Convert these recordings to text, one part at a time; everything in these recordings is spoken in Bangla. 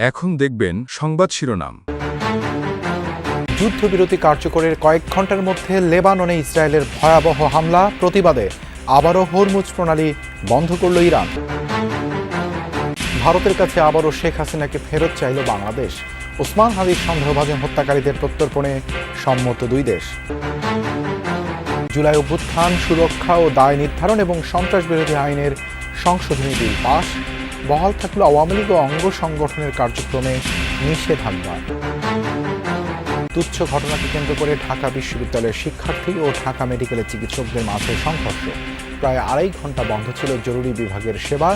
এখন দেখবেন সংবাদ শিরোনাম। যুদ্ধবিরতি কার্যকরের কয়েক ঘন্টার মধ্যে লেবাননে ইসরায়েলের ভয়াবহ হামলা, প্রতিবাদে আবারও হরমুজ প্রণালী বন্ধ করল ইরান। ভারতের কাছে আবারও শেখ হাসিনাকে ফেরত চাইল বাংলাদেশ। ওসমান হাদির সন্দেহভাজন হত্যাকারীদের প্রত্যর্পণে সম্মত দুই দেশ। জুলাই অভ্যুত্থান, সুরক্ষা ও দায় নির্ধারণ এবং সন্ত্রাস বিরোধী আইনের সংশোধনী বিল পাস। বহাল থাকলো আওয়ামী লীগ ও অঙ্গ সংগঠনের কার্যক্রমে নিষেধাজ্ঞা। তুচ্ছ ঘটনাকে কেন্দ্র করে ঢাকা বিশ্ববিদ্যালয়ের শিক্ষার্থী ও ঢাকা মেডিকেলের চিকিৎসকদের মাঝে সংঘর্ষ। প্রায় 2.5 ঘন্টা বন্ধ ছিল জরুরি বিভাগের সেবা,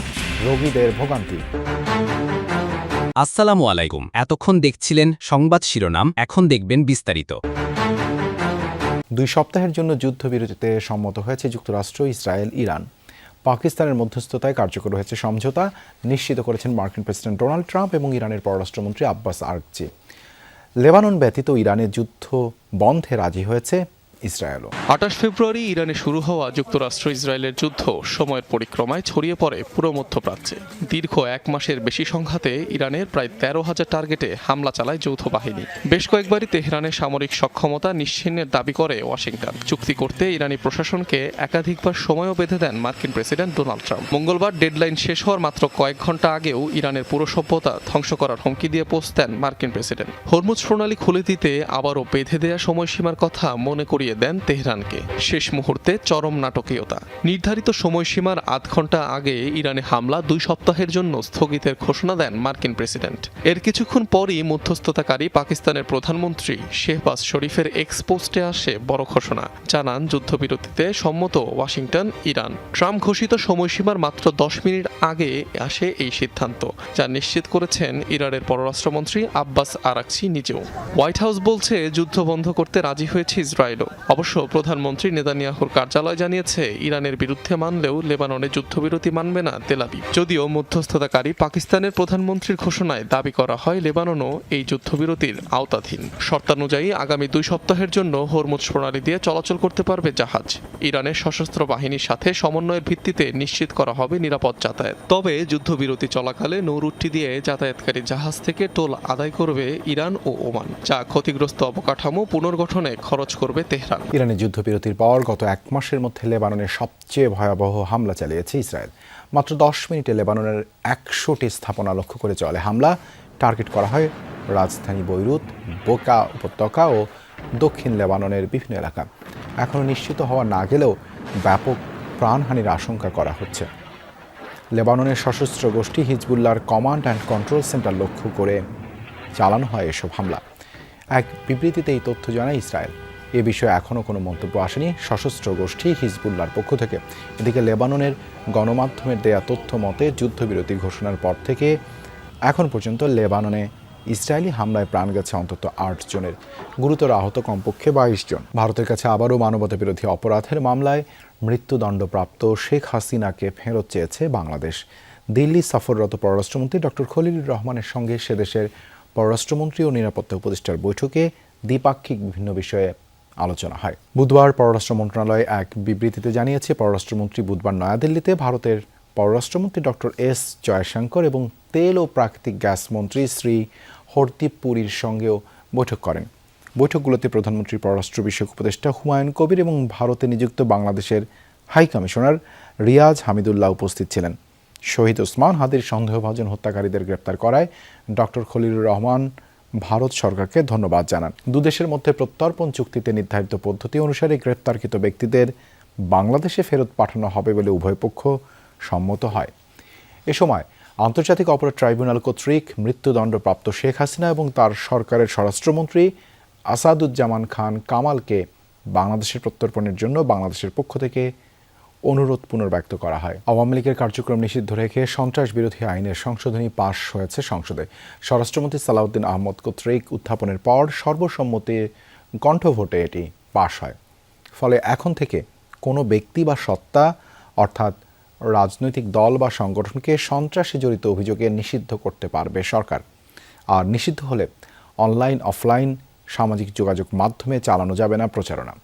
রোগীদের ভোগান্তি। আসসালামু আলাইকুম। এতক্ষণ দেখছিলেন সংবাদ শিরোনাম, এখন দেখবেন বিস্তারিত। 2 সপ্তাহের জন্য যুদ্ধবিরতিতে সম্মত হয়েছে যুক্তরাষ্ট্র, ইসরায়েল, ইরান। পাকিস্তানের মধ্যস্থতায় কার্যকর হয়েছে সমঝোতা, নিশ্চিত করেছেন মার্কিন প্রেসিডেন্ট ডোনাল্ড ট্রাম্প এবং ইরানের পররাষ্ট্রমন্ত্রী আব্বাস আরাগচি। লেবানন ব্যতীত ইরানের যুদ্ধ বন্ধে রাজি হয়েছে ইসরায়েলও। 28 ফেব্রুয়ারি ইরানে শুরু হওয়া যুক্তরাষ্ট্র ইসরায়েলের যুদ্ধ সময়ের পরিক্রমায় ছড়িয়ে পড়ে পুরো মধ্যপ্রাচ্যে। দীর্ঘ 1 মাসের বেশি সংঘাতে ইরানের প্রায় 13,000 টার্গেটে হামলা চালায় যৌথ বাহিনী। বেশ কয়েকবারই তেহরানের সামরিক সক্ষমতা নিশ্চিহ্নের দাবি করে ওয়াশিংটন। চুক্তি করতে ইরানি প্রশাসনকে একাধিকবার সময়ও বেঁধে দেন মার্কিন প্রেসিডেন্ট ডোনাল্ড ট্রাম্প। মঙ্গলবার ডেডলাইন শেষ হওয়ার মাত্র কয়েক ঘন্টা আগেও ইরানের পুরো সভ্যতা ধ্বংস করার হুমকি দিয়ে পোস্ট দেন মার্কিন প্রেসিডেন্ট। হরমুজ প্রণালী খুলে দিতে আবারও বেঁধে দেয়া সময়সীমার কথা মনে করিয়ে দেন তেহরানকে। শেষ মুহূর্তে চরম নাটকীয়তা। নির্ধারিত সময়সীমার আধ ঘন্টা আগে ইরানে হামলা 2 সপ্তাহের জন্য স্থগিতের ঘোষণা দেন মার্কিন প্রেসিডেন্ট। এর কিছুক্ষণ পরই মধ্যস্থতাকারী পাকিস্তানের প্রধানমন্ত্রী শেহবাজ শরীফের এক্স পোস্টে আসে বড় ঘোষণা। জানান যুদ্ধবিরতিতে সম্মত ওয়াশিংটন, ইরান। ট্রাম্প ঘোষিত সময়সীমার মাত্র 10 মিনিট আগে আসে এই সিদ্ধান্ত, যা নিশ্চিত করেছেন ইরানের পররাষ্ট্রমন্ত্রী আব্বাস আরাগচি নিজেও। হোয়াইট হাউস বলছে যুদ্ধ বন্ধ করতে রাজি হয়েছে ইসরায়েলও। অবশ্য প্রধানমন্ত্রী নেতানিয়াহুর কার্যালয় জানিয়েছে ইরানের বিরুদ্ধে মানলেও লেবাননে যুদ্ধবিরতি মানবে না তেল আবিব। যদিও মধ্যস্থতাকারী পাকিস্তানের প্রধানমন্ত্রীর ঘোষণায় দাবি করা হয় লেবাননও এই যুদ্ধবিরতির আওতাধীন। শর্তানুযায়ী আগামী 2 সপ্তাহের জন্য হরমুজ প্রণালী দিয়ে চলাচল করতে পারবে জাহাজ। ইরানের সশস্ত্র বাহিনীর সাথে সমন্বয়ের ভিত্তিতে নিশ্চিত করা হবে নিরাপদ যাতায়াত। তবে যুদ্ধবিরতি চলাকালে নৌরুটটি দিয়ে যাতায়াতকারী জাহাজ থেকে টোল আদায় করবে ইরান ও ওমান, যা ক্ষতিগ্রস্ত অবকাঠামো পুনর্গঠনে খরচ করবে তেহরান। ইরানের যুদ্ধবিরতির পর গত 1 মাসের মধ্যে লেবাননের সবচেয়ে ভয়াবহ হামলা চালিয়েছে ইসরায়েল। মাত্র 10 মিনিটে লেবাননের 100টি স্থাপনা লক্ষ্য করে চলে হামলা। টার্গেট করা হয় রাজধানী বৈরুত, বোকা উপত্যকা ও দক্ষিণ লেবাননের বিভিন্ন এলাকা। এখনও নিশ্চিত হওয়া না গেলেও ব্যাপক প্রাণহানির আশঙ্কা করা হচ্ছে। লেবাননের সশস্ত্র গোষ্ঠী হিজবুল্লাহর কমান্ড অ্যান্ড কন্ট্রোল সেন্টার লক্ষ্য করে চালানো হয় এসব হামলা। এক বিবৃতিতে এই তথ্য জানায় ইসরায়েল। এ বিষয়ে এখনও কোনো মন্তব্য আসেনি সশস্ত্র গোষ্ঠী হিজবুল্লাহর পক্ষ থেকে। এদিকে লেবাননের গণমাধ্যমের দেয়া তথ্য মতে যুদ্ধবিরতি ঘোষণার পর থেকে এখন পর্যন্ত লেবাননে ইসরায়েলি হামলায় প্রাণ গেছে অন্তত 8 জনের, গুরুতর আহত কমপক্ষে 22 জন। ভারতের কাছে আবারও মানবতাবিরোধী অপরাধের মামলায় মৃত্যুদণ্ডপ্রাপ্ত শেখ হাসিনাকে ফেরত চেয়েছে বাংলাদেশ। দিল্লি সফররত পররাষ্ট্রমন্ত্রী ডক্টর খলিলুর রহমানের সঙ্গে সে দেশের পররাষ্ট্রমন্ত্রী ও নিরাপত্তা উপদেষ্টার বৈঠকে দ্বিপাক্ষিক বিভিন্ন বিষয়ে আলোচনা হয়। বুধবার পররাষ্ট্র মন্ত্রণালয় এক বিবৃতিতে জানিয়েছে, পররাষ্ট্রমন্ত্রী বুধবার নয়াদিল্লিতে ভারতের পররাষ্ট্রমন্ত্রী ডক্টর এস জয়শঙ্কর এবং তেল ও প্রাকৃতিক গ্যাস মন্ত্রী শ্রী হরদীপ পুরীর সঙ্গেও বৈঠক করেন। বৈঠকগুলোতে প্রধানমন্ত্রীর পররাষ্ট্র বিষয়ক উপদেষ্টা হুমায়ুন কবির এবং ভারতে নিযুক্ত বাংলাদেশের হাই কমিশনার রিয়াজ হামিদুল্লাহ উপস্থিত ছিলেন। শহীদ ওসমান হাদির সন্দেহভাজন হত্যাকারীদের গ্রেপ্তার করায় ডক্টর খলিলুর রহমান ভারত সরকারকে ধন্যবাদ জানান। দুদেশের মধ্যে প্রত্যর্পণ চুক্তিতে নির্ধারিত পদ্ধতি অনুসারে গ্রেপ্তারকৃত ব্যক্তিদের বাংলাদেশে ফেরত পাঠানো হবে বলে উভয় পক্ষ সম্মত হয়। এ সময় আন্তর্জাতিক অপরাধ ট্রাইব্যুনাল কর্তৃক মৃত্যুদণ্ডপ্রাপ্ত শেখ হাসিনা এবং তার সরকারের স্বরাষ্ট্রমন্ত্রী আসাদুজ্জামান খান কামালকে বাংলাদেশের প্রত্যর্পণের জন্য বাংলাদেশের পক্ষ থেকে অনুরোধ পুনর্ব্যক্ত করা হয়। আওয়ামী লীগের কার্যক্রম নিষিদ্ধ রেখে সন্ত্রাস বিরোধী আইনের সংশোধনী পাশ হয়েছে সংসদে। স্বরাষ্ট্রমন্ত্রী সালাউদ্দিন আহমদ কর্তৃক উত্থাপনের পর সর্বসম্মতি কণ্ঠভোটে এটি পাশ হয়। ফলে এখন থেকে কোনো ব্যক্তি বা সত্তা, অর্থাৎ রাজনৈতিক দল বা সংগঠনকে সন্ত্রাসে জড়িত অভিযোগে নিষিদ্ধ করতে পারবে সরকার। আর নিষিদ্ধ হলে অনলাইন, অফলাইন সামাজিক যোগাযোগ মাধ্যমে চালানো যাবে না প্রচারণা।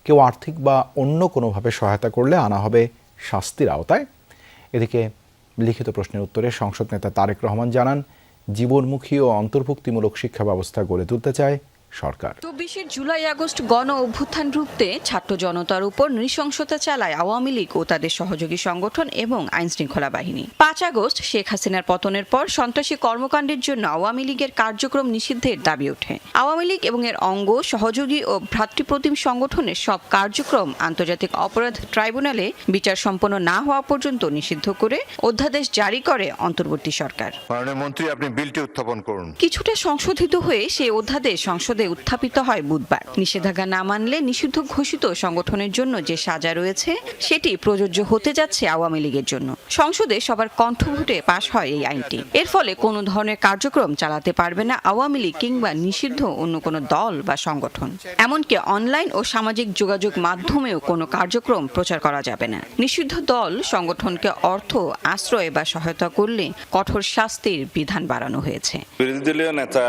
কেউ আর্থিক বা অন্য কোনোভাবে সহায়তা করলে আনা হবে শাস্তির আওতায়। এদিকে লিখিত প্রশ্নের উত্তরে সংসদ নেতা তারেক রহমান জানান, জীবনমুখী ও অন্তর্ভুক্তিমূলক শিক্ষা ব্যবস্থা গড়ে তুলতে চায় সরকার। 24 জুলাই আগস্ট গণ অভ্যুত্থান রুখতে ছাত্র জনতার উপর নৃশংসতা চালায় আওয়ামী লীগ ও তাদের সহযোগী সংগঠন এবং আইনশৃঙ্খলা বাহিনী। 5 আগস্ট শেখ হাসিনার পতনের পর সন্ত্রাসী কর্মকাণ্ডের জন্য আওয়ামী লীগের কার্যক্রম নিষিদ্ধের দাবি ওঠে। আওয়ামী লীগ এবং এর অঙ্গ, সহযোগী ও ভ্রাতৃপ্রতিম সংগঠনের সব কার্যক্রম আন্তর্জাতিক অপরাধ ট্রাইব্যুনালে বিচার সম্পন্ন না হওয়া পর্যন্ত নিষিদ্ধ করে অধ্যাদেশ জারি করে অন্তর্বর্তী সরকার। মাননীয় মন্ত্রী, আপনি বিলটি উত্থাপন করুন। কিছুটা সংশোধিত হয়ে সেই অধ্যাদেশ সংসদে উত্থাপিত হয় বুধবার। নিষেধাজ্ঞা না মানলে নিষিদ্ধ ঘোষিত সংগঠনের জন্য যে সাজা রয়েছে সেটি প্রযোজ্য হতে যাচ্ছে আওয়ামী লীগের জন্য। সংসদে সবার কণ্ঠভোটে পাশ হয় এই আইনটি। এর ফলে কোনো ধরনের কার্যক্রম চালাতে পারবে না আওয়ামী লীগ কিংবা নিষিদ্ধ অন্য কোনো দল বা সংগঠন। এমনকি অনলাইন ও সামাজিক যোগাযোগ মাধ্যমেও কোনো কার্যক্রম প্রচার করা যাবে না। নিষিদ্ধ দল সংগঠনকে অর্থ, আশ্রয় বা সহায়তা করলে কঠোর শাস্তির বিধান বাড়ানো হয়েছে। বিরোধী দলীয় নেতা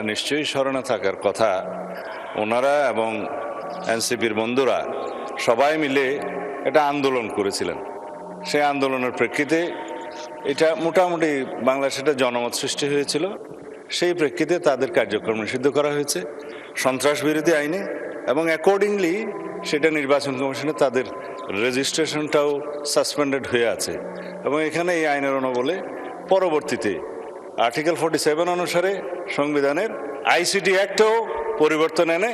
নিশ্চয়ই স্মরণে থাকার কথা, ওনারা এবং এনসিপির বন্ধুরা সবাই মিলে একটা আন্দোলন করেছিলেন। সেই আন্দোলনের প্রেক্ষিতে এটা মোটামুটি বাংলাদেশে একটা জনমত সৃষ্টি হয়েছিল। সেই প্রেক্ষিতে তাদের কার্যক্রম নিষিদ্ধ করা হয়েছে সন্ত্রাস বিরোধী আইনে, এবং অ্যাকর্ডিংলি সেটা নির্বাচন কমিশনে তাদের রেজিস্ট্রেশনটাও সাসপেন্ডেড হয়ে আছে। এবং এখানে এই আইনের অনুবলে পরবর্তীতে আর্টিকেল 47 অনুসারে সংবিধানের আইসিটি অ্যাক্টেও পরিবর্তন এনে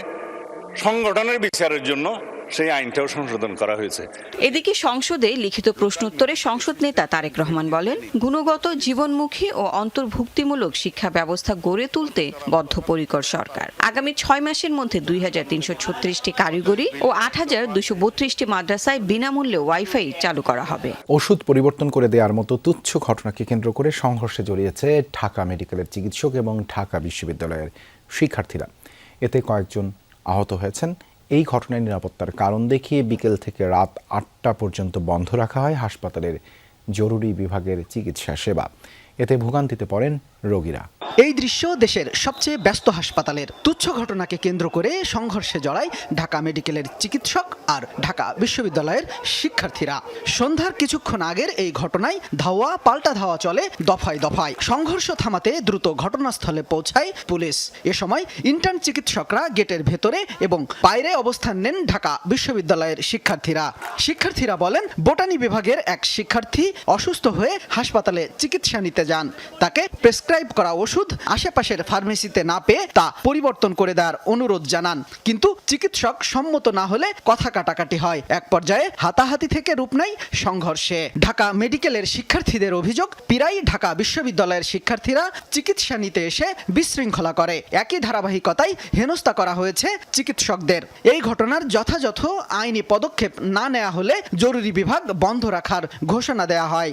সংগঠনের বিচারের জন্য সেই আইনটাও সংশোধন করা হয়েছে। এদিকে সংসদে লিখিত প্রশ্নোত্তরে সংসদ নেতা তারেক রহমান বলেন, গুণগত, জীবনমুখী ও অন্তর্ভুক্তিমূলক শিক্ষা ব্যবস্থা গড়ে তুলতে বদ্ধপরিকর সরকার। আগামী 6 মাসের মধ্যে 2336টি কারিগরি ও 8232টি মাদ্রাসায় বিনামূল্যে ওয়াইফাই চালু করা হবে। ওষুধ পরিবর্তন করে দেওয়ার মতো তুচ্ছ ঘটনাকে কেন্দ্র করে সংঘর্ষে জড়িয়েছে ঢাকা মেডিকেলের চিকিৎসক এবং ঢাকা বিশ্ববিদ্যালয়ের শিক্ষার্থীরা। এতে কয়েকজন আহত হয়েছেন। এই ঘটনায় নিরাপত্তার কারণ দেখিয়ে বিকেল থেকে রাত 8টা পর্যন্ত বন্ধ রাখা হয় হাসপাতালের জরুরি বিভাগের চিকিৎসা সেবা। এতে ভোগান্তিতে পড়েন রোগীরা। এই দৃশ্য দেশের সবচেয়ে ব্যস্ত হাসপাতালের। তুচ্ছ ঘটনাকে কেন্দ্র করে সংঘর্ষে জড়ায় ঢাকা মেডিকেলের চিকিৎসক আর ঢাকা বিশ্ববিদ্যালয়ের শিক্ষার্থীরা। সন্ধ্যার কিছুক্ষণ আগের এই ঘটনায় ধাওয়া পাল্টা ধাওয়া চলে দফায় দফায়। সংঘর্ষ থামাতে দ্রুত ঘটনাস্থলে পৌঁছায় পুলিশ। এ সময় ইন্টার্ন চিকিৎসকরা গেটের ভেতরে এবং বাইরে অবস্থান নেন ঢাকা বিশ্ববিদ্যালয়ের শিক্ষার্থীরা বলেন, বোটানি বিভাগের এক শিক্ষার্থী অসুস্থ হয়ে হাসপাতালে চিকিৎসা নিতে যান। তাকে প্রেসক্রাইব করা ওষুধ আশেপাশের ফার্মেসিতে না পেয়ে তা পরিবর্তন করে দেওয়ার অনুরোধ জানান, কিন্তু চিকিৎসক সম্মত না হলে কথা কাটাকাটি হয়। এক পর্যায়ে হাতাহাতি থেকে রূপ নেয় সংঘর্ষে। ঢাকা মেডিকেলের শিক্ষার্থীদের অভিযোগ, প্রায় ঢাকা বিশ্ববিদ্যালয়ের শিক্ষার্থীরা চিকিৎসা নিতে এসে বিশৃঙ্খলা করে। একই ধারাবাহিকতায় হেনস্থা করা হয়েছে চিকিৎসকদের। এই ঘটনার যথাযথ আইনি পদক্ষেপ না নেওয়া হলে জরুরি বিভাগ বন্ধ রাখার ঘোষণা দেওয়া হয়।